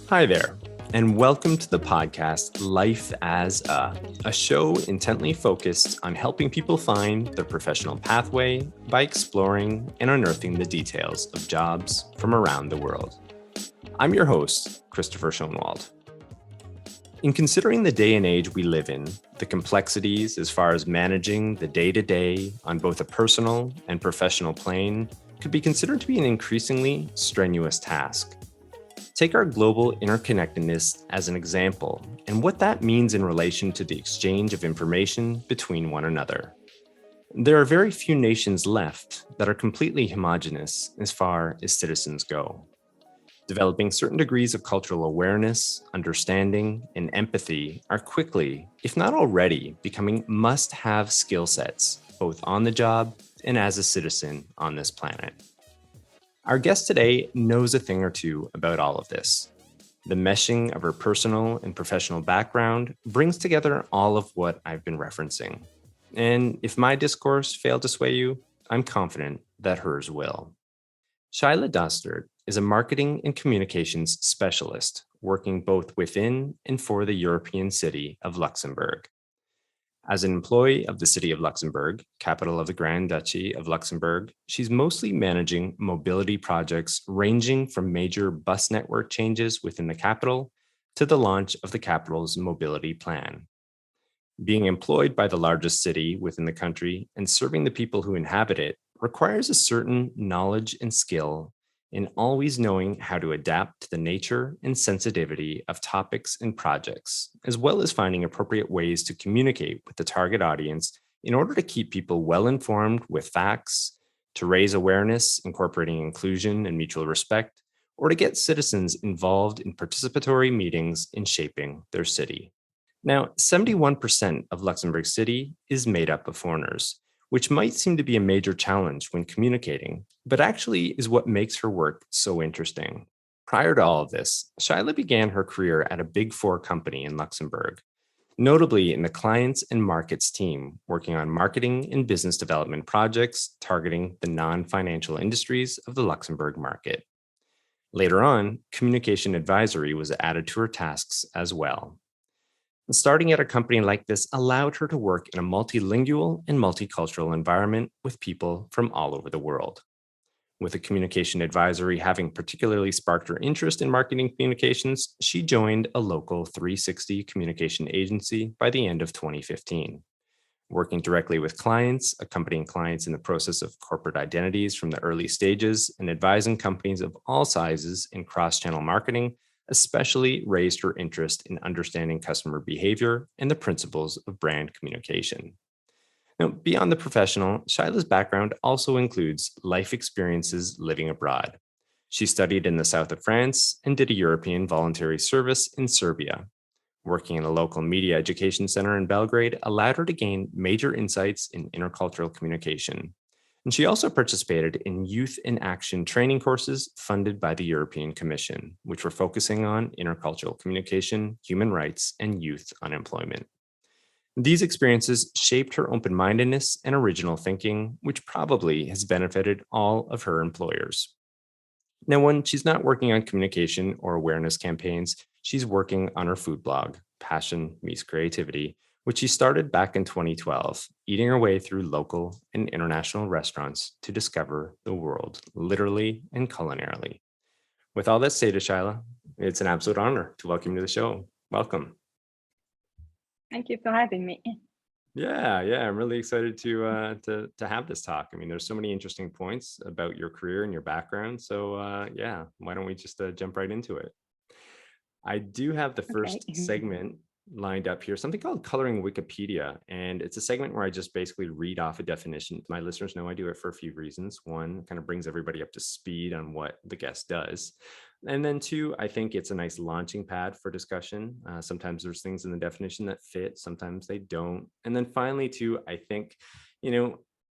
Hi there, and welcome to the podcast Life as a show intently focused on helping people find their professional pathway by exploring and unearthing the details of jobs from around the world. I'm your host, Christopher Schoenwald. In considering the day and age we live in, the complexities as far as managing the day-to-day on both a personal and professional plane could be considered to be an increasingly strenuous task. Take our global interconnectedness as an example and what that means in relation to the exchange of information between one another. There are very few nations left that are completely homogeneous as far as citizens go. Developing certain degrees of cultural awareness, understanding, and empathy are quickly, if not already, becoming must-have skill sets, both on the job and as a citizen on this planet. Our guest today knows a thing or two about all of this. The meshing of her personal and professional background brings together all of what I've been referencing. And if my discourse failed to sway you, I'm confident that hers will. Sheyla Dostert is a marketing and communications specialist working both within and for the European city of Luxembourg. As an employee of the City of Luxembourg, capital of the Grand Duchy of Luxembourg, she's mostly managing mobility projects ranging from major bus network changes within the capital to the launch of the capital's mobility plan. Being employed by the largest city within the country and serving the people who inhabit it requires a certain knowledge and skill in always knowing how to adapt to the nature and sensitivity of topics and projects, as well as finding appropriate ways to communicate with the target audience in order to keep people well informed with facts, to raise awareness, incorporating inclusion and mutual respect, or to get citizens involved in participatory meetings in shaping their city. Now, 71% of Luxembourg City is made up of foreigners, which might seem to be a major challenge when communicating, but actually is what makes her work so interesting. Prior to all of this, Sheyla began her career at a Big Four company in Luxembourg, notably in the clients and markets team, working on marketing and business development projects targeting the non-financial industries of the Luxembourg market. Later on, communication advisory was added to her tasks as well. Starting at a company like this allowed her to work in a multilingual and multicultural environment with people from all over the world. With a communication advisory having particularly sparked her interest in marketing communications, she joined a local 360 communication agency by the end of 2015. Working directly with clients, accompanying clients in the process of corporate identities from the early stages, and advising companies of all sizes in cross-channel marketing, especially raised her interest in understanding customer behavior and the principles of brand communication. Now, beyond the professional, Sheyla's background also includes life experiences living abroad. She studied in the south of France and did a European voluntary service in Serbia. Working in a local media education center in Belgrade allowed her to gain major insights in intercultural communication. And she also participated in Youth in Action training courses funded by the European Commission, which were focusing on intercultural communication, human rights, and youth unemployment. These experiences shaped her open-mindedness and original thinking, which probably has benefited all of her employers. Now, when she's not working on communication or awareness campaigns, she's working on her food blog, Passion Meets Creativity, which she started back in 2012, eating her way through local and international restaurants to discover the world, literally and culinarily. With all that stated, Sheyla, it's an absolute honor to welcome you to the show. Welcome. Thank you for having me. Yeah, I'm really excited to have this talk. I mean, there's so many interesting points about your career and your background. So why don't we just jump right into it? I do have the first segment lined up here, something called Coloring Wikipedia. And it's a segment where I just basically read off a definition. My listeners know I do it for a few reasons. One, kind of brings everybody up to speed on what the guest does. And then two, I think it's a nice launching pad for discussion. Sometimes there's things in the definition that fit, sometimes they don't. And then finally, too, I think,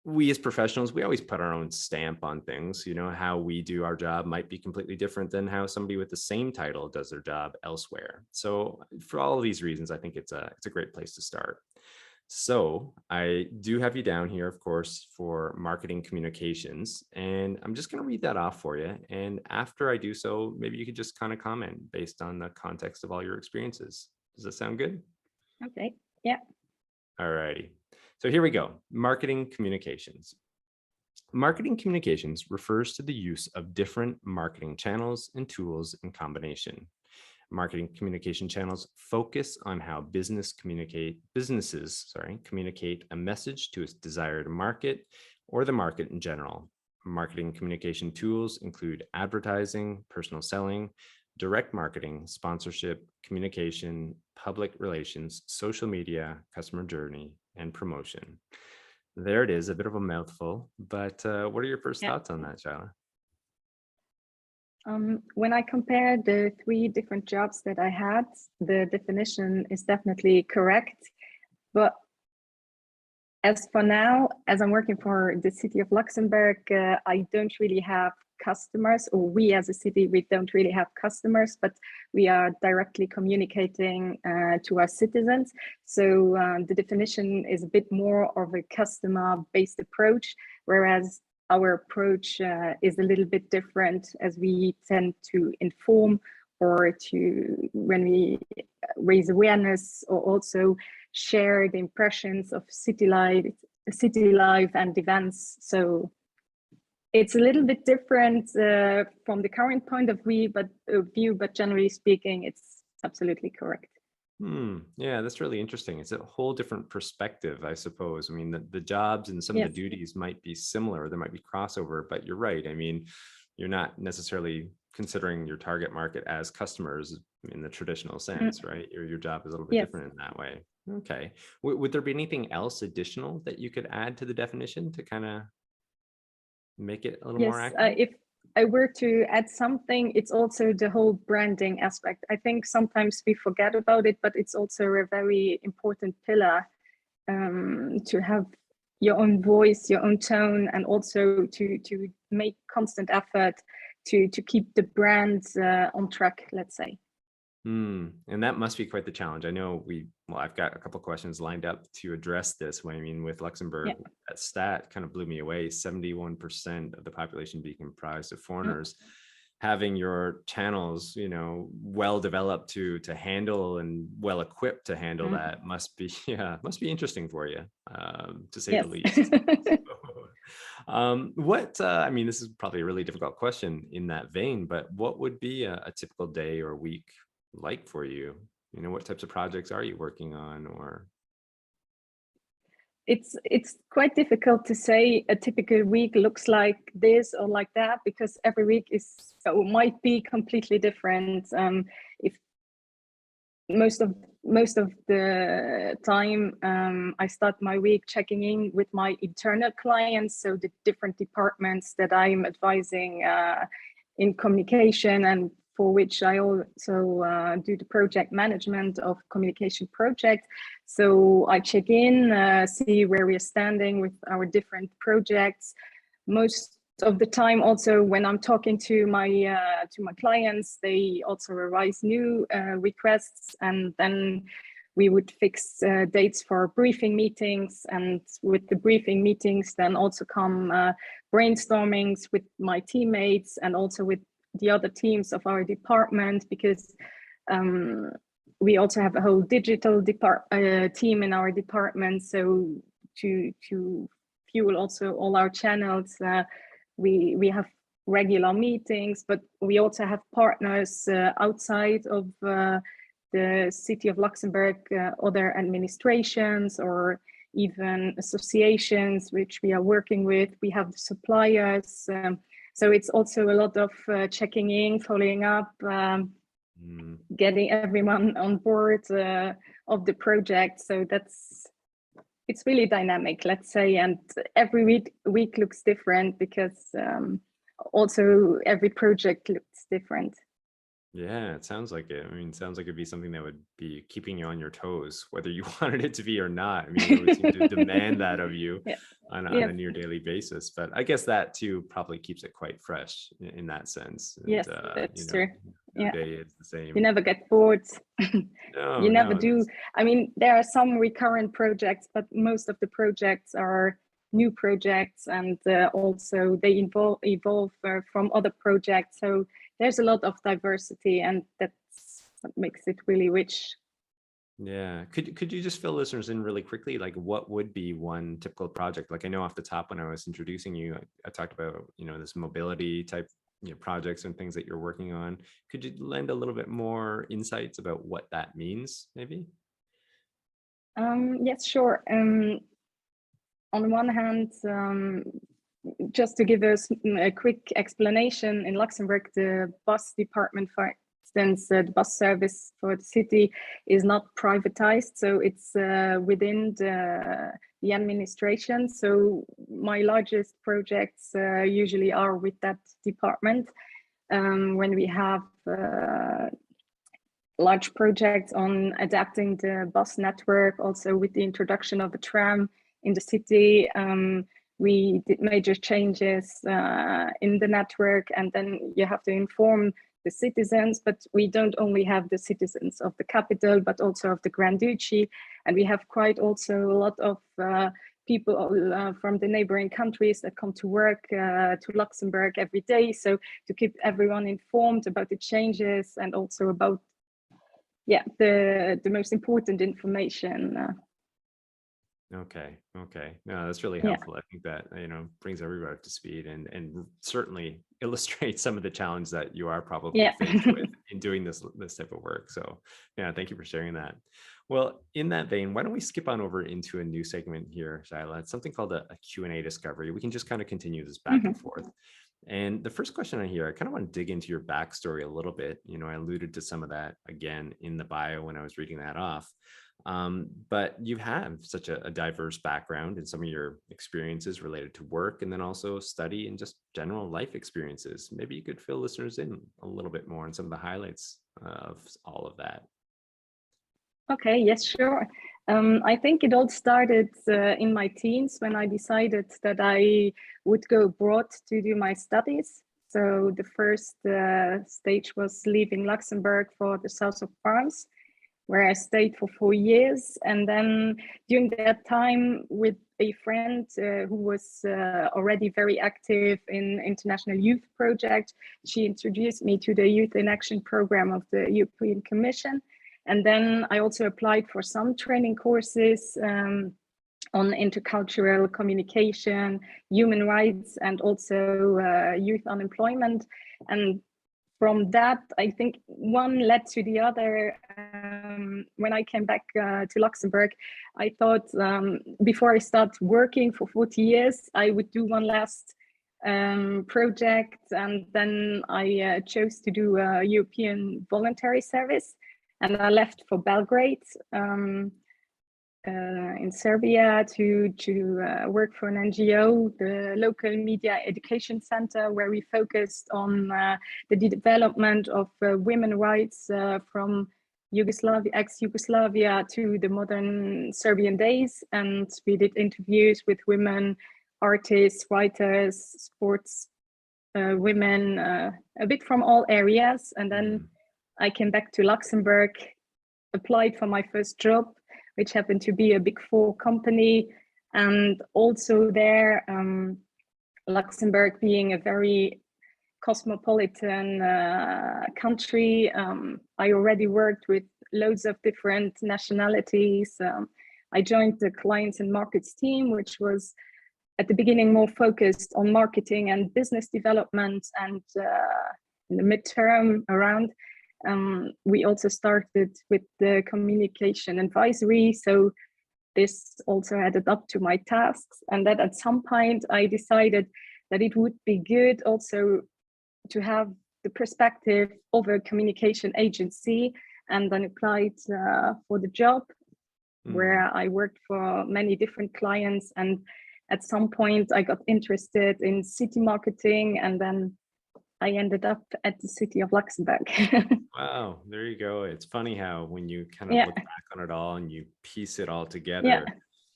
we as professionals, we always put our own stamp on things. How we do our job might be completely different than how somebody with the same title does their job elsewhere. So for all of these reasons, I think it's a great place to start. So I do have you down here, of course, for marketing communications, and I'm just going to read that off for you. And after I do so, maybe you could just kind of comment based on the context of all your experiences. Does that sound good? Okay. Yeah. All righty. So here we go. Marketing communications. Marketing communications refers to the use of different marketing channels and tools in combination. Marketing communication channels focus on how businesses communicate a message to its desired market or the market in general. Marketing communication tools include advertising, personal selling, direct marketing, sponsorship, communication, public relations, social media, customer journey, and promotion. There it is, a bit of a mouthful, but what are your first Yeah. thoughts on that, Sheyla? When I compare the three different jobs that I had, the definition is definitely correct. But as for now, as I'm working for the city of Luxembourg, I don't really have customers, or we as a city, we don't really have customers, but we are directly communicating to our citizens. So the definition is a bit more of a customer-based approach, whereas our approach is a little bit different, as we tend to inform or to, when we raise awareness, or also share the impressions of city life and events. So it's a little bit different from the current point of view, but generally speaking, it's absolutely correct. Yeah, that's really interesting. It's a whole different perspective, I suppose. I mean, the jobs and some of the duties might be similar. There might be crossover, but you're right. I mean, you're not necessarily considering your target market as customers in the traditional sense, right? Your job is a little bit different in that way. Okay. Would there be anything else additional that you could add to the definition to kind of make it a little more accurate? If I were to add something, it's also the whole branding aspect. I think sometimes we forget about it, but it's also a very important pillar to have your own voice, your own tone, and also to make constant effort to keep the brands on track, let's say. And that must be quite the challenge. I know I've got a couple of questions lined up to address this. I mean, with Luxembourg, that stat kind of blew me away. 71% of the population being comprised of foreigners. Having your channels, well developed to handle and well equipped to handle that must be interesting for you, to say the least. I mean, this is probably a really difficult question in that vein, but what would be a typical day or week like for you? What types of projects are you working on? Or it's quite difficult to say a typical week looks like this or like that, because every week might be completely different. If most of the time I start my week checking in with my internal clients, so the different departments that I'm advising in communication, and for which I also do the project management of communication projects. So I check in, see where we are standing with our different projects. Most of the time, also when I'm talking to my clients, they also arise new requests, and then we would fix dates for briefing meetings, and with the briefing meetings then also come brainstormings with my teammates and also with the other teams of our department, because we also have a whole digital team in our department. So to fuel also all our channels, we have regular meetings, but we also have partners outside of the city of Luxembourg, other administrations or even associations which we are working with. We have the suppliers. So it's also a lot of checking in, following up, getting everyone on board of the project. So it's really dynamic, let's say, and every week looks different, because also every project looks different. Yeah, it sounds like it. I mean, it sounds like it'd be something that would be keeping you on your toes, whether you wanted it to be or not. I mean, it would seem to demand that of you Yeah. on Yeah. a near daily basis. But I guess that too probably keeps it quite fresh in that sense. And Yes, that's true. no Yeah. day is the You same. never get bored. No, You never no, do. that's I mean, there are some recurrent projects, but most of the projects are new projects, and also they evolve from other projects. So there's a lot of diversity, and that's what makes it really rich. yeah. Could you just fill listeners in really quickly? Like what would be one typical project? Like I know off the top when I was introducing you, I talked about, this mobility type, projects and things that you're working on. Could you lend a little bit more insights about what that means, maybe? Yes, sure. On one hand, just to give us a quick explanation, in Luxembourg, the bus department, for instance, the bus service for the city is not privatized, so it's within the administration. So my largest projects usually are with that department. When we have large projects on adapting the bus network, also with the introduction of a tram in the city. We did major changes in the network, and then you have to inform the citizens, but we don't only have the citizens of the capital, but also of the Grand Duchy. And we have quite also a lot of people from the neighboring countries that come to work to Luxembourg every day. So to keep everyone informed about the changes and also about the most important information. Okay. No, that's really Yeah. helpful. I think that, brings everybody up to speed and certainly illustrates some of the challenge that you are probably faced with in doing this type of work. So yeah, thank you for sharing that. Well, in that vein, why don't we skip on over into a new segment here, Sheyla? It's something called a Q&A discovery. We can just kind of continue this back and forth. And the first question I hear, I kind of want to dig into your backstory a little bit. I alluded to some of that again in the bio when I was reading that off. But you have such a diverse background in some of your experiences related to work and then also study and just general life experiences. Maybe you could fill listeners in a little bit more on some of the highlights of all of that. Okay, yes, sure. I think it all started in my teens when I decided that I would go abroad to do my studies. So the first stage was leaving Luxembourg for the south of France, where I stayed for 4 years. And then during that time with a friend who was already very active in international youth project, she introduced me to the Youth in Action program of the European Commission. And then I also applied for some training courses on intercultural communication, human rights, and also youth unemployment. And from that, I think one led to the other. When I came back to Luxembourg, I thought before I start working for 40 years, I would do one last project. And then I chose to do a European voluntary service. And I left for Belgrade in Serbia to work for an NGO, the local media education center, where we focused on the development of women's rights from Yugoslavia, ex-Yugoslavia, to the modern Serbian days. And we did interviews with women, artists, writers, sports women, a bit from all areas. And then I came back to Luxembourg, applied for my first job, which happened to be a Big Four company. And also there, Luxembourg being a very cosmopolitan country, I already worked with loads of different nationalities. I joined the clients and markets team, which was at the beginning more focused on marketing and business development, and in the midterm around. We also started with the communication advisory. So this also added up to my tasks. And that at some point I decided that it would be good also to have the perspective of a communication agency, and then applied for the job where I worked for many different clients. And at some point I got interested in city marketing, and then I ended up at the city of Luxembourg. Wow, there you go. It's funny how when you kind of Yeah, look back on it all and you piece it all yeah, together,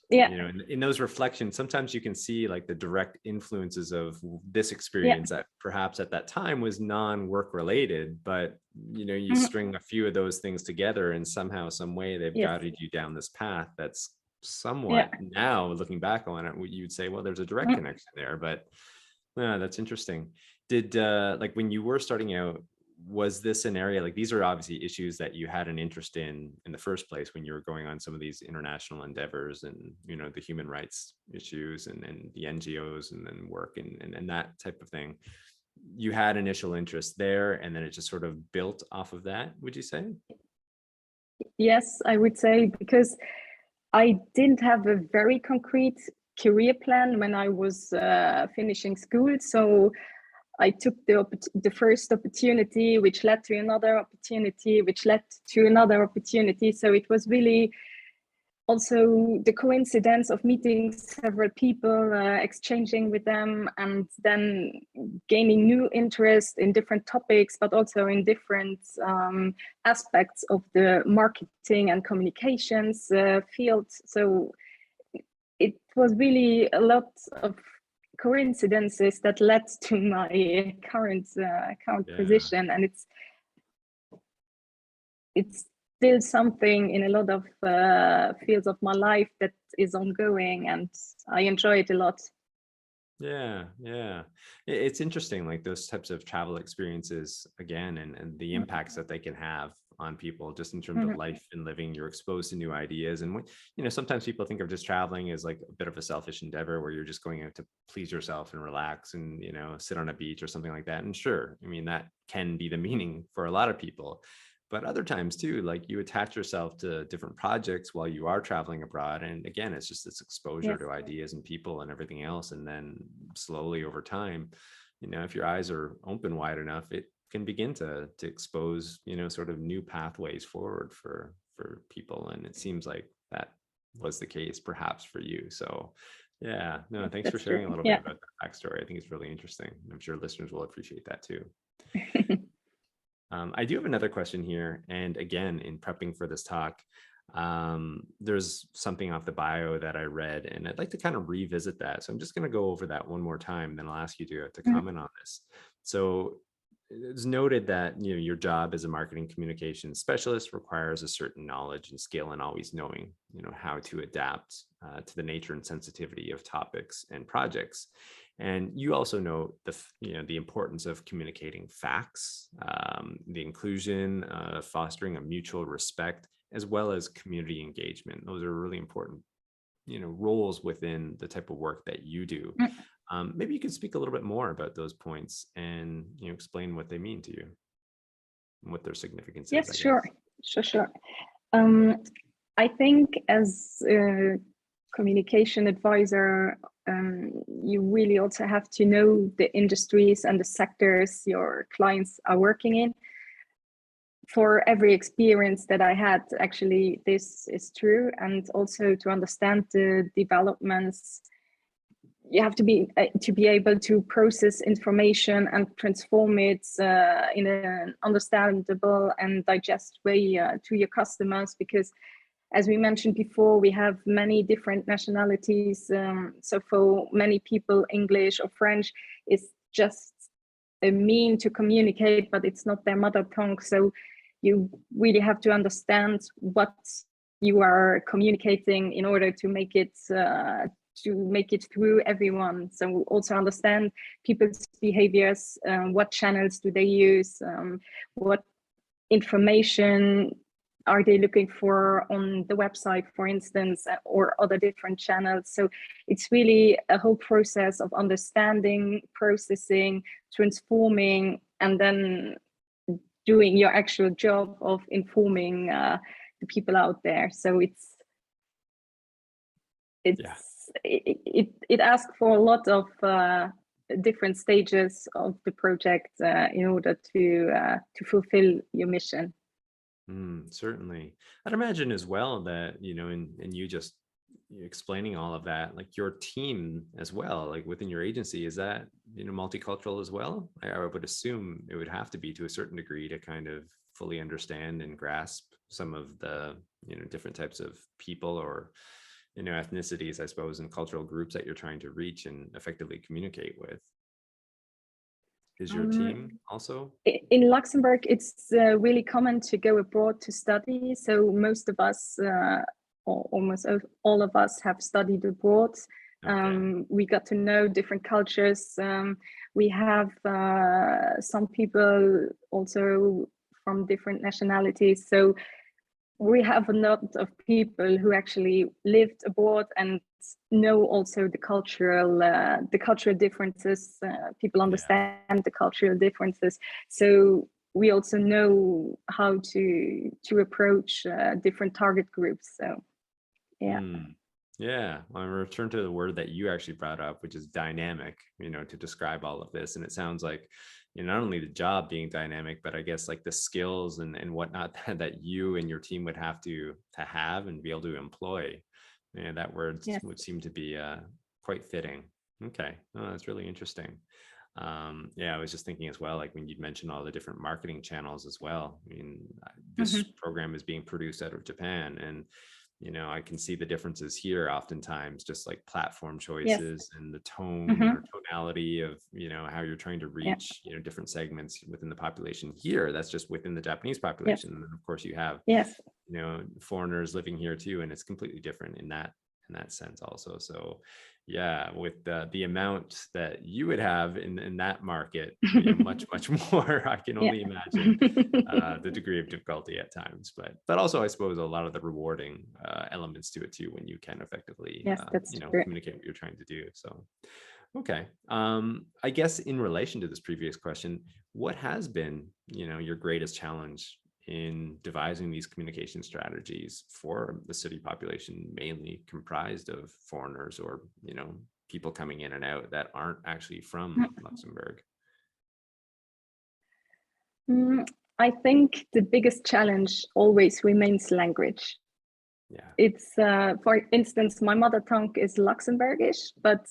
yeah, you know, in those reflections, sometimes you can see like the direct influences of this yeah. experience that perhaps at that time was non-work related, but you know, you Mhm. string a few of those things together and somehow, some way they've Yes, guided you down this path that's yeah. somewhat now looking back on it, what you'd say, well, there's a direct Mhm. connection there, but yeah, that's interesting. Did like when you were starting out, was this an area like these are obviously issues that you had an interest in the first place when you were going on some of these international endeavors and you know the human rights issues and the NGOs and then work and that type of thing. You had initial interest there and then it just sort of built off of that, would you say? Yes, I would say because I didn't have a very concrete career plan when I was finishing school. So I took the first opportunity, which led to another opportunity, which led to another opportunity. So it was really also the coincidence of meeting several people, exchanging with them, and then gaining new interest in different topics, but also in different aspects of the marketing and communications field. So it was really a lot of coincidences that led to my current Yeah. position, and it's still something in a lot of fields of my life that is ongoing, and I enjoy it a lot. Yeah, yeah. It's interesting, like those types of travel experiences again, and the impacts that they can have on people just in terms of Mhm. life and living. You're exposed to new ideas. And when, you know, sometimes people think of just traveling as like a bit of a selfish endeavor where you're just going out to please yourself and relax and, you know, sit on a beach or something like that. And sure, I mean, that can be the meaning for a lot of people. But other times too, like you attach yourself to different projects while you are traveling abroad. And again, it's just this exposure Yes, to ideas and people and everything else. And then slowly over time, you know, if your eyes are open wide enough, it can begin to expose, you know, sort of new pathways forward for people. And it seems like that was the case perhaps for you. So yeah, no, yes, thanks for that's true. sharing a little bit Yeah. about that backstory. I think it's really interesting. I'm sure listeners will appreciate that too. I do have another question here. And again, in prepping for this talk, there's something off the bio that I read, and I'd like to kind of revisit that. So I'm just going to go over that one more time, then I'll ask you to Mhm. comment on this. So it's noted that you know your job as a marketing communications specialist requires a certain knowledge and skill and always knowing you know how to adapt to the nature and sensitivity of topics and projects. And you also know you know the importance of communicating facts, the inclusion, fostering a mutual respect, as well as community engagement. Those are really important, you know, roles within the type of work that you do. Mm. Maybe you could speak a little bit more about those points and you know explain what they mean to you and what their significance is, Yes, I sure, guess. sure. Um, I think as a communication advisor, you really also have to know the industries and the sectors your clients are working in. For every experience that I had, actually, this is true. And also to understand the developments, you have to be able to process information and transform it in an understandable and digest way to your customers, because as we mentioned before, we have many different nationalities. So for many people, English or French is just a mean to communicate, but it's not their mother tongue. So you really have to understand what you are communicating in order to make it through everyone. So also understand people's behaviors, what channels do they use, what information are they looking for on the website, for instance, or other different channels. So it's really a whole process of understanding, processing, transforming, and then doing your actual job of informing the people out there. So Yeah. it asks for a lot of different stages of the project in order to fulfill your mission. Certainly. I'd imagine as well that, you know, and you just explaining all of that, like your team as well, like within your agency, is that, multicultural as well? I would assume it would have to be to a certain degree to kind of fully understand and grasp some of the, different types of people or, ethnicities, I suppose, and cultural groups that you're trying to reach and effectively communicate with. Is your team also? In Luxembourg, it's really common to go abroad to study. So most of us, or almost all of us, have studied abroad. Okay. We got to know different cultures. We have some people also from different nationalities. So we have a lot of people who actually lived abroad and know also the cultural differences. People understand the cultural differences, so we also know how to approach different target groups. So yeah, I'm gonna return to the word that you actually brought up, which is dynamic, to describe all of this. And it sounds like, not only the job being dynamic, but I guess like the skills and whatnot that you and your team would have to have and be able to employ. And that word would seem to be quite fitting. Okay, oh, that's really interesting. I was just thinking as well, like when you'd mentioned all the different marketing channels as well. I mean, this program is being produced out of Japan, and I can see the differences here oftentimes, just like platform choices and the tone or tonality of, how you're trying to reach, different segments within the population here. That's just within the Japanese population. And then of course you have, foreigners living here too. And it's completely different in that sense also. So yeah, with the amount that you would have in that market, much more, I can only imagine the degree of difficulty at times, but also I suppose a lot of the rewarding elements to it too, when you can effectively communicate what you're trying to do. So okay, I guess in relation to this previous question, what has been your greatest challenge in devising these communication strategies for the city population, mainly comprised of foreigners or, people coming in and out that aren't actually from Luxembourg? I think the biggest challenge always remains language. Yeah. It's, for instance, my mother tongue is Luxembourgish, but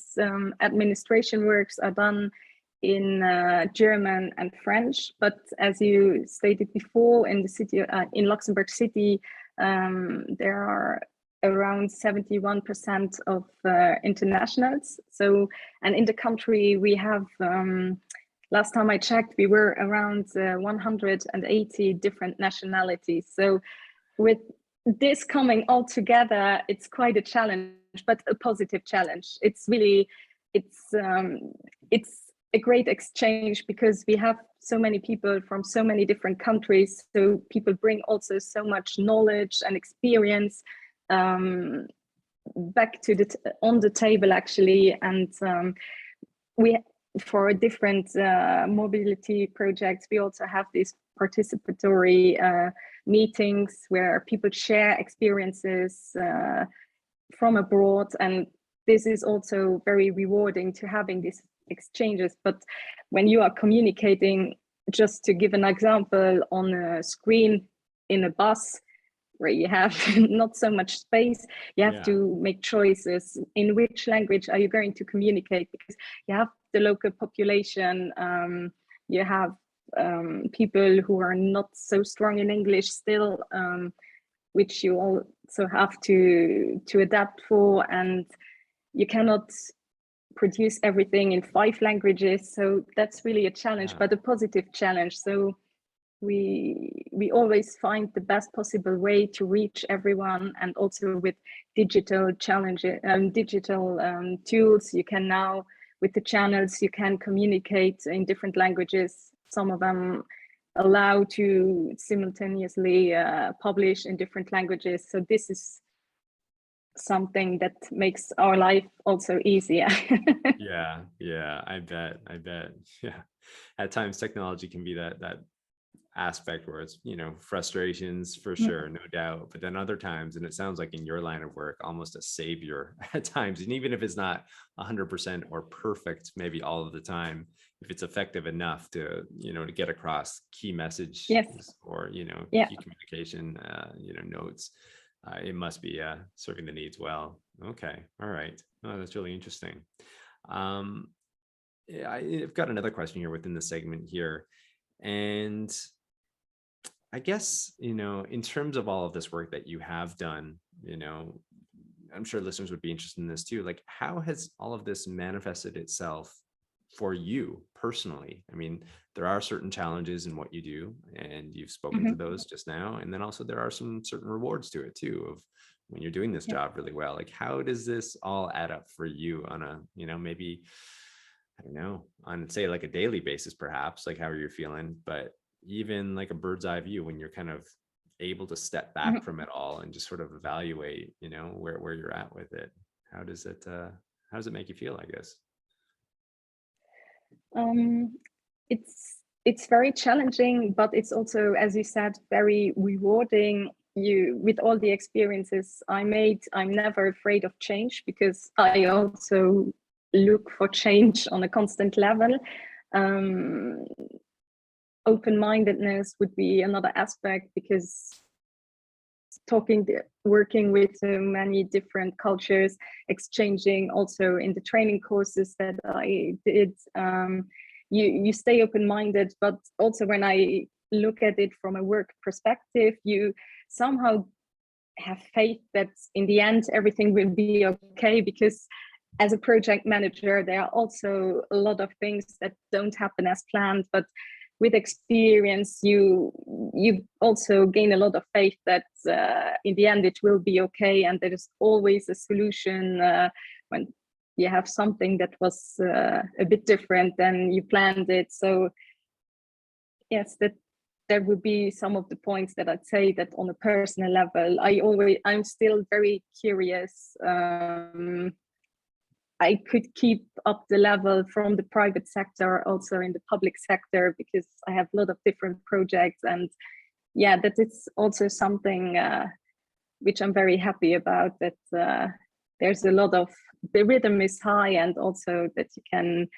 administration works are done in German and French. But as you stated before, in the city, in Luxembourg City, there are around 71% of internationals. So, and in the country we have, last time I checked, we were around 180 different nationalities. So with this coming all together, it's quite a challenge, but a positive challenge. It's really, it's a great exchange because we have so many people from so many different countries. So people bring also so much knowledge and experience back to on the table actually. And we, for different mobility projects, we also have these participatory meetings where people share experiences from abroad, and this is also very rewarding to having these exchanges. But when you are communicating, just to give an example, on a screen in a bus where you have not so much space, you have to make choices in which language are you going to communicate, because you have the local population, you have people who are not so strong in English still, which you also have to adapt for, and you cannot produce everything in 5 languages. So that's really a challenge, but a positive challenge. So we always find the best possible way to reach everyone, and also with digital challenges, digital tools, you can now, with the channels, you can communicate in different languages. Some of them allow to simultaneously publish in different languages. So this is something that makes our life also easier. yeah, I bet. Yeah, at times technology can be that aspect where it's, frustrations for sure, no doubt, but then other times, and it sounds like in your line of work, almost a savior at times. And even if it's not 100% or perfect maybe all of the time, if it's effective enough to to get across key messages or key communication notes, it must be serving the needs well. Okay, all right. Oh, that's really interesting. Um, yeah, I've got another question here within the segment here, and I guess, in terms of all of this work that you have done, I'm sure listeners would be interested in this too. Like, how has all of this manifested itself for you personally? I mean, there are certain challenges in what you do, and you've spoken to Mhm. those just now. And then also there are some certain rewards to it too, of when you're doing this Yeah. job really well. Like, how does this all add up for you on a, maybe, I don't know, on say like a daily basis, perhaps, like how are you feeling? But even like a bird's eye view when you're kind of able to step back Mhm. from it all and just sort of evaluate, where you're at with it. How does it make you feel, I guess? Um, it's very challenging, but it's also, as you said, very rewarding. You, with all the experiences I made, I'm never afraid of change because I also look for change on a constant level. Um, Open-mindedness would be another aspect because working with so many different cultures, exchanging also in the training courses that I did. You stay open-minded, but also when I look at it from a work perspective, you somehow have faith that in the end everything will be okay, because as a project manager there are also a lot of things that don't happen as planned, but with experience you also gain a lot of faith that in the end it will be okay, and there is always a solution when you have something that was a bit different than you planned it. So yes, that would be some of the points that I'd say that on a personal level, I'm still very curious. I could keep up the level from the private sector, also in the public sector, because I have a lot of different projects, and yeah, that it's also something which I'm very happy about. That there's a lot of, the rhythm is high, and also that you can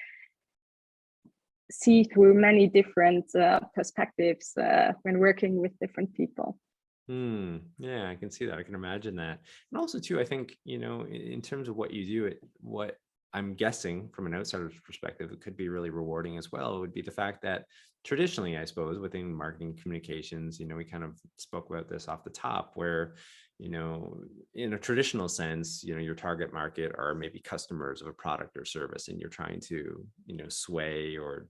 see through many different perspectives when working with different people. Yeah, I can see that. I can imagine that. And also too, I think, in terms of what you do, what I'm guessing from an outsider's perspective, it could be really rewarding as well, would be the fact that traditionally, I suppose, within marketing communications, we kind of spoke about this off the top, where, in a traditional sense, your target market are maybe customers of a product or service, and you're trying to, sway or,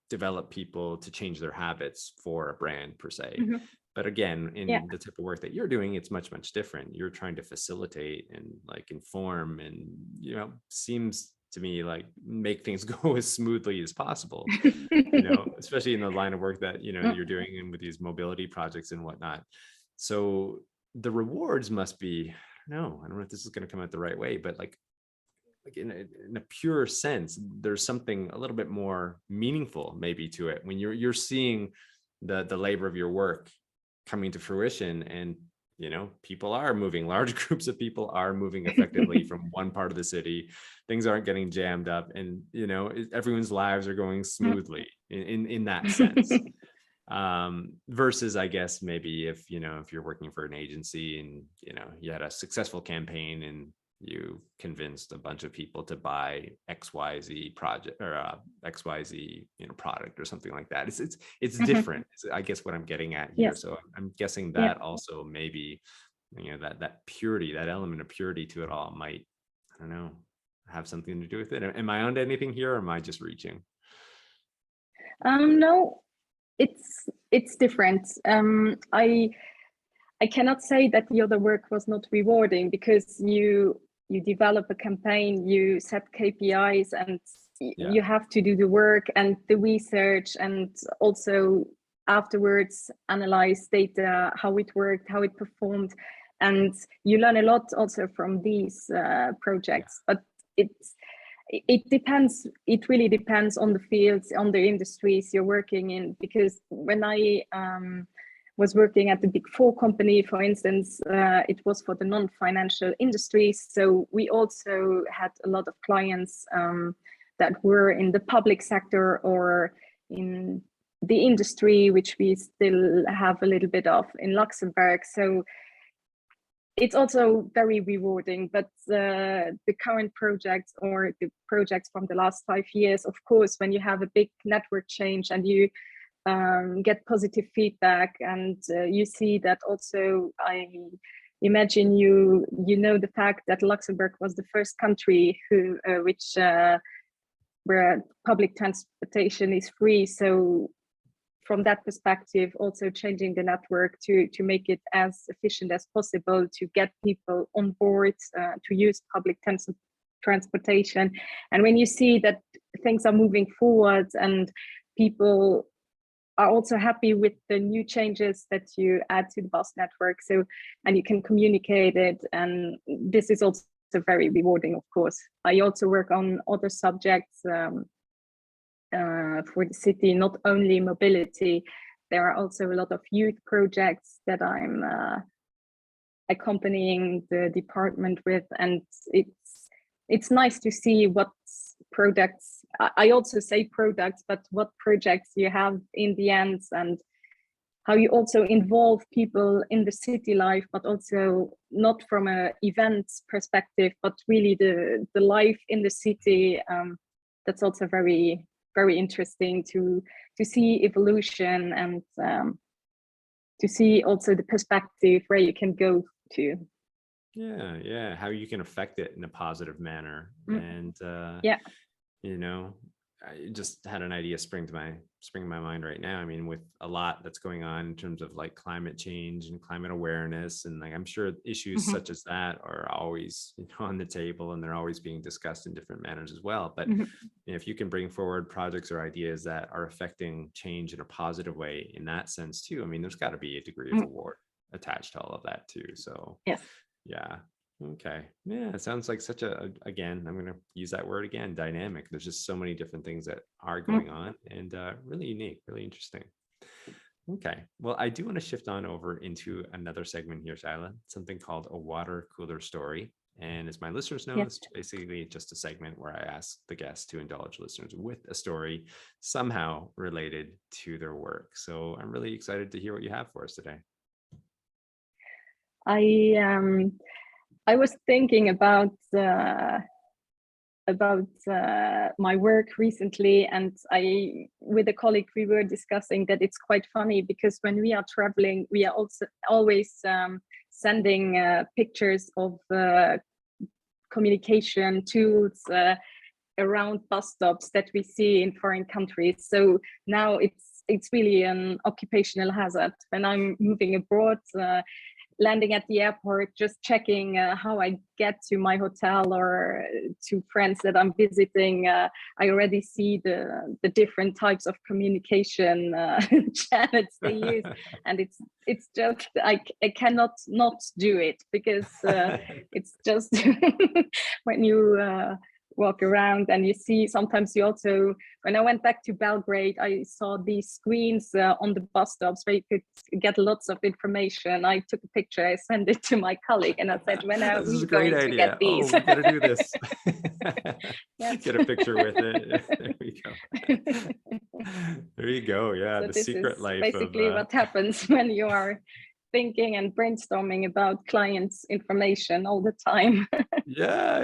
develop people to change their habits for a brand per se. Mhm. But again, Yeah. in the type of work that you're doing, it's much, much different. You're trying to facilitate and like inform and, seems to me like make things go as smoothly as possible, especially in the line of work that, you're doing and with these mobility projects and whatnot. So the rewards must be, I don't know if this is going to come out the right way, but like in a pure sense, there's something a little bit more meaningful maybe to it when you're seeing the labor of your work coming to fruition, and people are moving, large groups of people are moving effectively from one part of the city, things aren't getting jammed up, and everyone's lives are going smoothly in that sense. Versus, I guess, maybe if you're working for an agency and you had a successful campaign and you convinced a bunch of people to buy XYZ project or XYZ product or something like that. It's different. I guess what I'm getting at here. Yes. So I'm guessing Yeah. that also maybe that purity, that element of purity to it all might, I don't know, have something to do with it. Am I onto anything here, or am I just reaching? No, it's different. I cannot say that the other work was not rewarding, because you develop a campaign, you set KPIs, and Yeah. you have to do the work and the research, and also afterwards analyze data, how it worked, how it performed, and you learn a lot also from these projects. But it depends. It really depends on the fields, on the industries you're working in. Because when I was working at the Big Four company, for instance, it was for the non-financial industries. So we also had a lot of clients that were in the public sector or in the industry, which we still have a little bit of in Luxembourg. So it's also very rewarding, but the current projects or the projects from the last 5 years, of course, when you have a big network change and you get positive feedback, and you see that also, I imagine you know the fact that Luxembourg was the first country where public transportation is free. So from that perspective, also changing the network to make it as efficient as possible, to get people on board to use public transportation. And when you see that things are moving forward and people are also happy with the new changes that you add to the bus network, so, and you can communicate it, and this is also very rewarding, of course. I also work on other subjects for the city, not only mobility. There are also a lot of youth projects that I'm accompanying the department with, and it's nice to see what products, I also say products, but what projects you have in the end, and how you also involve people in the city life, but also not from a events perspective, but really the life in the city. That's also very, very interesting to see evolution, and to see also the perspective where you can go to. Yeah, how you can affect it in a positive manner. And you know, I just had an idea spring to my mind right now. I mean, with a lot that's going on in terms of like climate change and climate awareness, and like I'm sure issues such as that are always, you know, on the table, and they're always being discussed in different manners as well. But you know, if you can bring forward projects or ideas that are affecting change in a positive way in that sense too, I mean, there's got to be a degree of reward attached to all of that too. So yeah. Okay. Yeah, it sounds like such again, I'm going to use that word again, dynamic. There's just so many different things that are going on, and really unique, really interesting. Okay. Well, I do want to shift on over into another segment here, Sheyla, something called a water cooler story. And as my listeners know, it's basically just a segment where I ask the guests to indulge listeners with a story somehow related to their work. So I'm really excited to hear what you have for us today. I was thinking about my work recently, and with a colleague, we were discussing that it's quite funny because when we are traveling, we are also always sending pictures of communication tools around bus stops that we see in foreign countries. So now it's really an occupational hazard. When I'm moving abroad, landing at the airport, just checking how I get to my hotel or to friends that I'm visiting, I already see the different types of communication channels they use, and it's just I cannot not do it, because it's just when you walk around and you see, sometimes you also, when I went back to Belgrade, I saw these screens on the bus stops where you could get lots of information. I took a picture, I sent it to my colleague, and I said, when are we going to get these? We gotta do this. Get a picture with it. There we go. There you go. Yeah, so the secret life. Basically what happens when you are thinking and brainstorming about clients' information all the time. Yeah.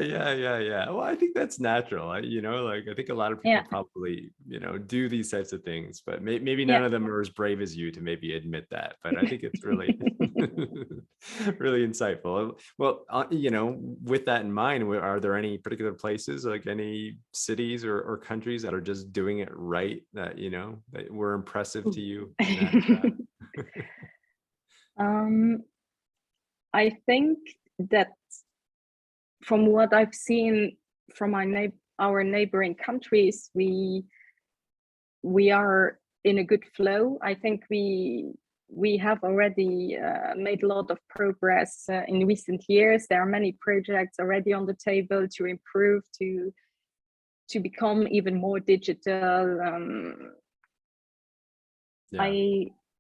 Well, I think that's natural. You know, like I think a lot of people probably, you know, do these types of things, but maybe none of them are as brave as you to maybe admit that. But I think it's really, really insightful. Well, you know, with that in mind, are there any particular places, like any cities or countries that are just doing it right, that, you know, that were impressive to you in that? I think that from what I've seen from our neighboring countries, we are in a good flow. I think we have already made a lot of progress in recent years. There are many projects already on the table to improve, to become even more digital.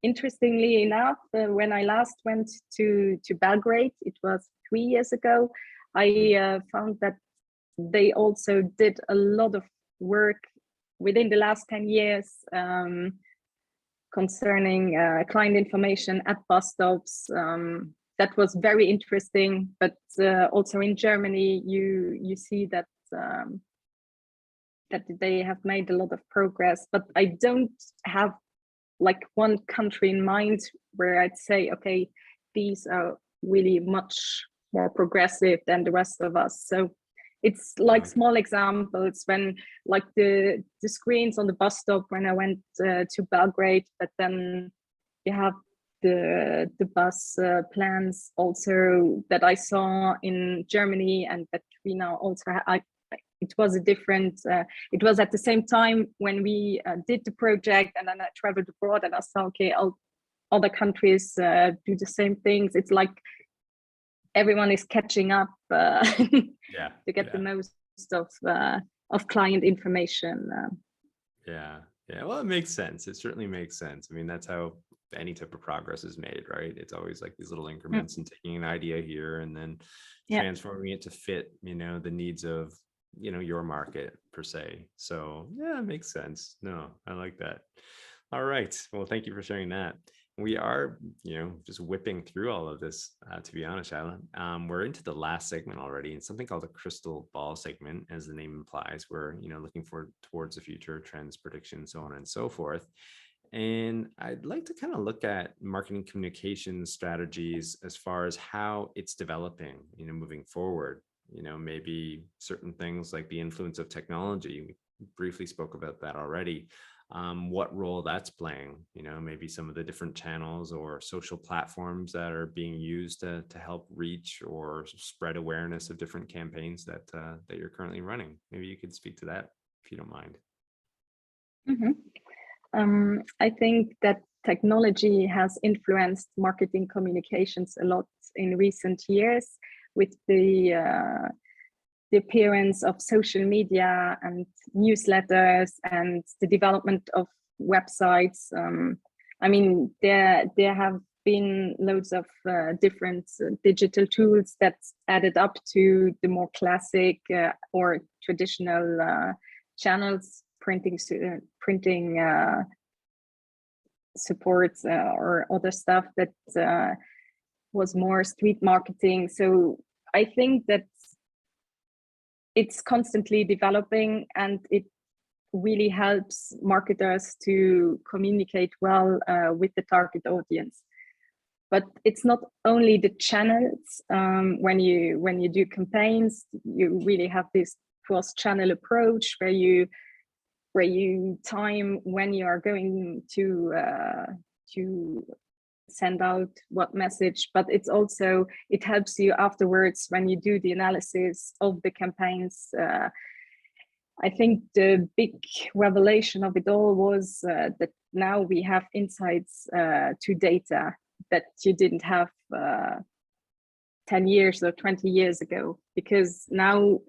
Interestingly enough, when I last went to Belgrade, it was 3 years ago, I found that they also did a lot of work within the last 10 years concerning client information at bus stops. that was very interesting. But also in Germany, you see that that they have made a lot of progress. But I don't have like one country in mind where I'd say, okay, these are really much more progressive than the rest of us. So it's like small examples when like the screens on the bus stop when I went to Belgrade, but then you have the bus plans also that I saw in Germany, and that we now also it was a different it was at the same time when we did the project, and then I traveled abroad and I saw, okay, other countries do the same things. It's like everyone is catching up to get the most of client information. Yeah. Well, it makes sense. It certainly makes sense. I mean, that's how any type of progress is made, right? It's always like these little increments and taking an idea here and then transforming it to fit, the needs of, your market per se. So yeah, it makes sense. No, I like that. All right. Well, thank you for sharing that. We are, just whipping through all of this, to be honest, Sheyla. We're into the last segment already, and something called the crystal ball segment, as the name implies. We're, looking towards the future, trends, predictions, so on and so forth. And I'd like to kind of look at marketing communication strategies as far as how it's developing, moving forward. Maybe certain things like the influence of technology. We briefly spoke about that already. What role that's playing, maybe some of the different channels or social platforms that are being used to help reach or spread awareness of different campaigns that you're currently running. Maybe you could speak to that if you don't mind. I think that technology has influenced marketing communications a lot in recent years with the appearance of social media and newsletters and the development of websites. I mean, there have been loads of different digital tools that added up to the more classic or traditional channels, printing support or other stuff that was more street marketing. So I think that it's constantly developing, and it really helps marketers to communicate well with the target audience. But it's not only the channels. When you do campaigns, you really have this cross-channel approach where you time when you are going to send out what message, but it helps you afterwards when you do the analysis of the campaigns. I think the big revelation of it all was that now we have insights to data that you didn't have 10 years or 20 years ago, because now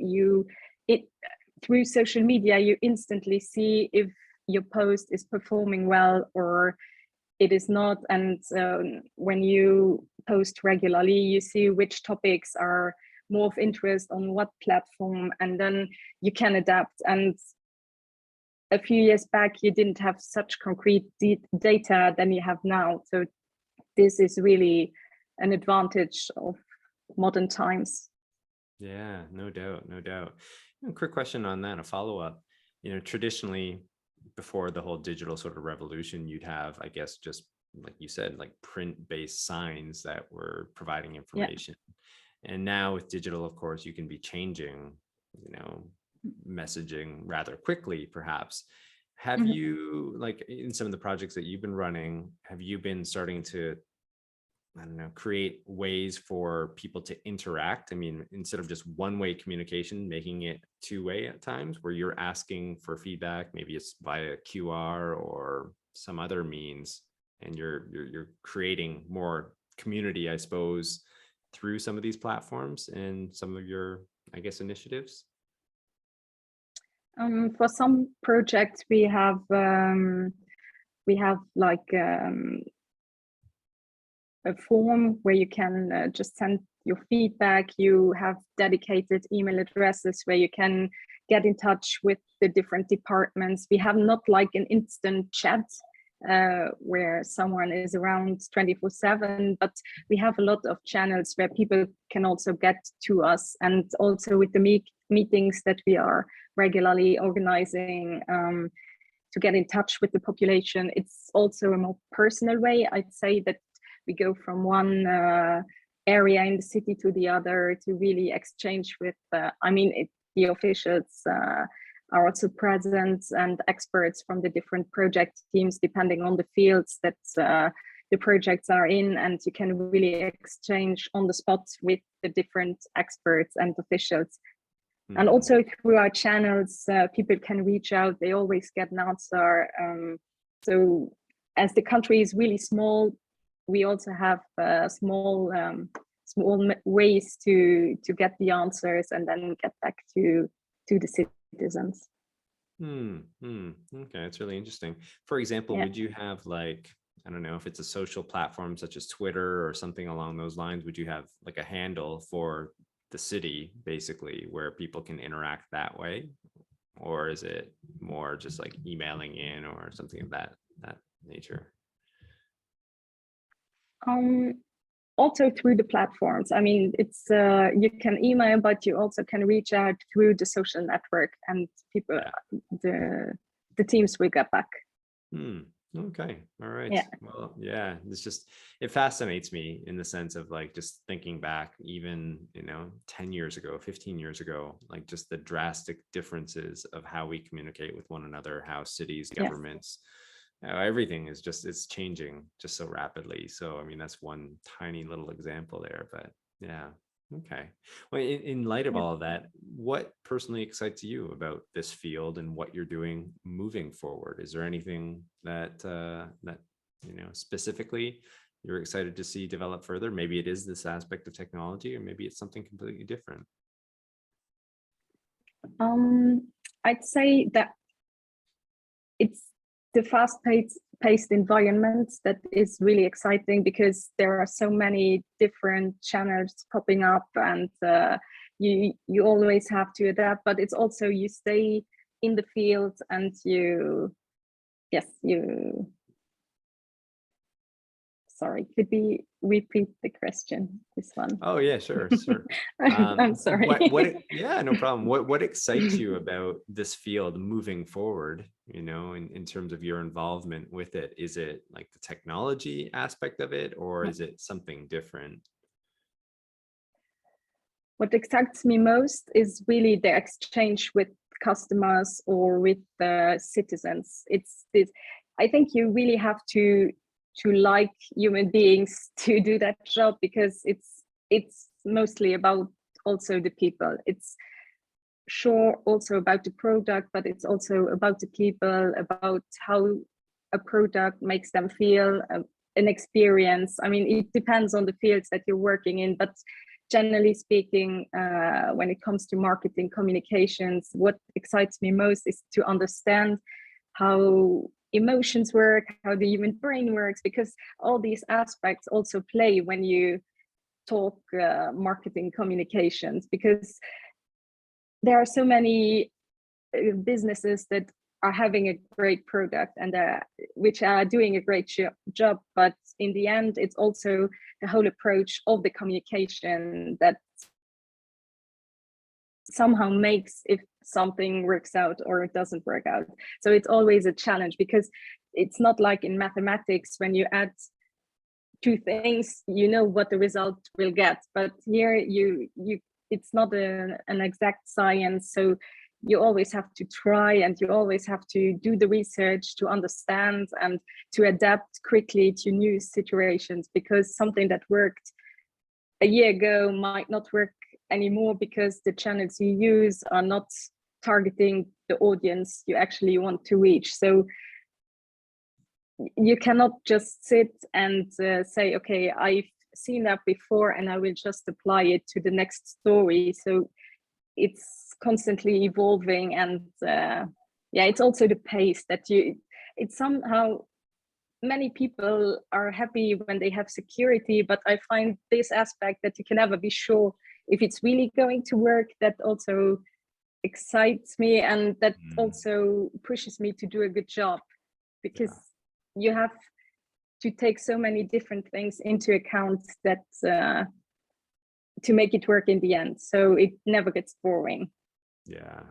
through social media, you instantly see if your post is performing well or it is not. And when you post regularly, you see which topics are more of interest on what platform, and then you can adapt. And a few years back, you didn't have such concrete data than you have now. So this is really an advantage of modern times. Yeah, no doubt. A quick question on that, a follow-up. Traditionally, before the whole digital sort of revolution, you'd have, I guess, just like you said, like print-based signs that were providing information. Yeah. And now with digital, of course, you can be changing, messaging rather quickly, perhaps. Have you, like in some of the projects that you've been running, have you been starting to, I don't know, create ways for people to interact? I mean, instead of just one-way communication, making it two-way at times, where you're asking for feedback, maybe it's via QR or some other means, and you're creating more community, I suppose, through some of these platforms and some of your, I guess, initiatives? For some projects, we have like a form where you can just send your feedback. You have dedicated email addresses where you can get in touch with the different departments. We have not like an instant chat where someone is around 24/7, but we have a lot of channels where people can also get to us, and also with the meetings that we are regularly organizing to get in touch with the population. It's also a more personal way. I'd say that we go from one area in the city to the other to really exchange with, the officials are also present, and experts from the different project teams, depending on the fields that the projects are in, and you can really exchange on the spot with the different experts and officials. And also through our channels, people can reach out, they always get an answer. So as the country is really small, we also have small ways to get the answers and then get back to the citizens. Okay, that's really interesting. For example, would you have, like, I don't know if it's a social platform such as Twitter or something along those lines, would you have like a handle for the city basically where people can interact that way? Or is it more just like emailing in or something of that nature? Also through the platforms. I mean, it's you can email, but you also can reach out through the social network, and people, the teams will get back. Okay, all right. Well, it fascinates me in the sense of like just thinking back, even 10 years ago, 15 years ago, like just the drastic differences of how we communicate with one another, how cities, governments, everything is it's changing just so rapidly. So I mean, that's one tiny little example there, but okay. Well, in light of all of that, what personally excites you about this field and what you're doing moving forward? Is there anything that specifically you're excited to see develop further? Maybe it is this aspect of technology, or maybe it's something completely different. I'd say that it's the fast-paced environment that is really exciting, because there are so many different channels popping up, and you always have to adapt. But it's also, you stay in the field, and sorry, could we repeat the question, this one? Oh yeah, sure. I'm sorry. No problem. What excites you about this field moving forward, in terms of your involvement with it? Is it like the technology aspect of it, or is it something different? What excites me most is really the exchange with customers or with the citizens. I think you really have to like human beings to do that job, because it's mostly about also the people. It's sure also about the product, but it's also about the people, about how a product makes them feel, an experience. I mean, it depends on the fields that you're working in, but generally speaking, when it comes to marketing communications, what excites me most is to understand how emotions work, how the human brain works, because all these aspects also play when you talk marketing communications, because there are so many businesses that are having a great product and which are doing a great job, but in the end it's also the whole approach of the communication that somehow makes if something works out or it doesn't work out. So it's always a challenge, because it's not like in mathematics when you add two things, you know what the result will get, but here it's not an exact science. So you always have to try, and you always have to do the research to understand and to adapt quickly to new situations, because something that worked a year ago might not work anymore, because the channels you use are not targeting the audience you actually want to reach. So you cannot just sit and say, okay, I've seen that before and I will just apply it to the next story. So it's constantly evolving, and it's also the pace that it's somehow, many people are happy when they have security, but I find this aspect that you can never be sure if it's really going to work, that also excites me, and that also pushes me to do a good job, because you have to take so many different things into account that to make it work in the end. So it never gets boring. Yeah.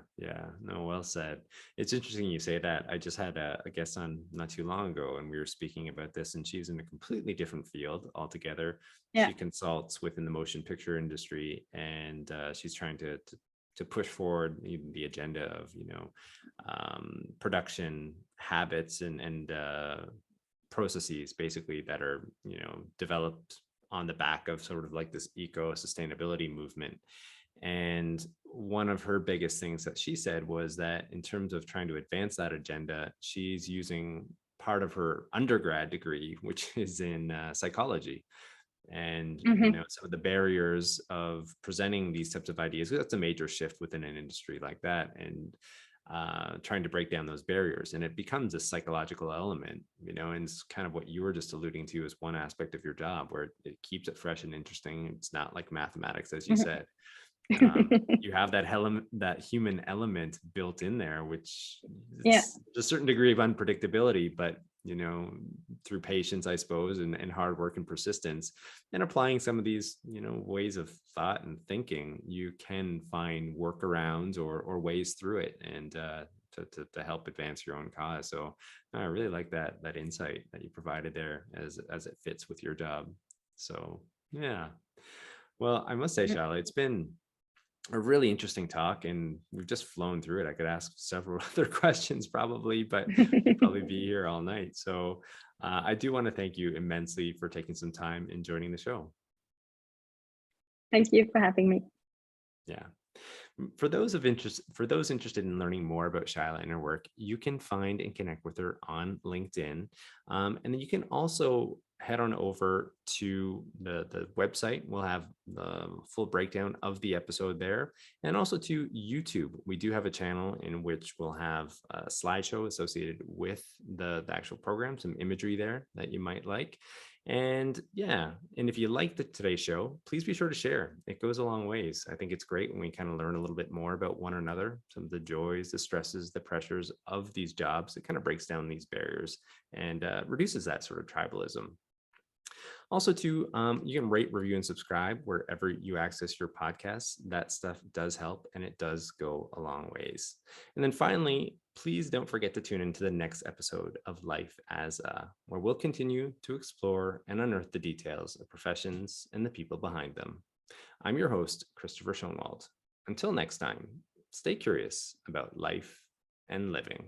No, well said. It's interesting you say that. I just had a guest on not too long ago, and we were speaking about this, and she's in a completely different field altogether. Yeah. She consults within the motion picture industry, and she's trying to push forward even the agenda of, production habits and processes basically that are, developed on the back of sort of like this eco sustainability movement. And one of her biggest things that she said was that in terms of trying to advance that agenda, she's using part of her undergrad degree, which is in psychology. And some of the barriers of presenting these types of ideas, that's a major shift within an industry like that, and trying to break down those barriers. And it becomes a psychological element, and it's kind of what you were just alluding to as one aspect of your job, where it keeps it fresh and interesting. It's not like mathematics, as you said. You have that human element built in there, which it's a certain degree of unpredictability, but through patience, I suppose, and hard work and persistence, and applying some of these ways of thought and thinking, you can find workarounds or ways through it, and to help advance your own cause. So I really like that insight that you provided there as it fits with your job. So yeah, well, I must say, Sheyla, it's been a really interesting talk, and we've just flown through it. I could ask several other questions probably, but we'd probably be here all night. So I do want to thank you immensely for taking some time and joining the show. Thank you for having me. Yeah. For those interested in learning more about Sheyla and her work, you can find and connect with her on LinkedIn. And then you can also head on over to the website. We'll have the full breakdown of the episode there, and also to YouTube. We do have a channel in which we'll have a slideshow associated with the actual program, some imagery there that you might like. And yeah, and if you liked today's show, please be sure to share. It goes a long ways. I think it's great when we kind of learn a little bit more about one another, some of the joys, the stresses, the pressures of these jobs. It kind of breaks down these barriers and reduces that sort of tribalism. Also, too, you can rate, review, and subscribe wherever you access your podcasts. That stuff does help, and it does go a long ways. And then finally, please don't forget to tune into the next episode of Life as A, where we'll continue to explore and unearth the details of professions and the people behind them. I'm your host, Christopher Schoenwald. Until next time, stay curious about life and living.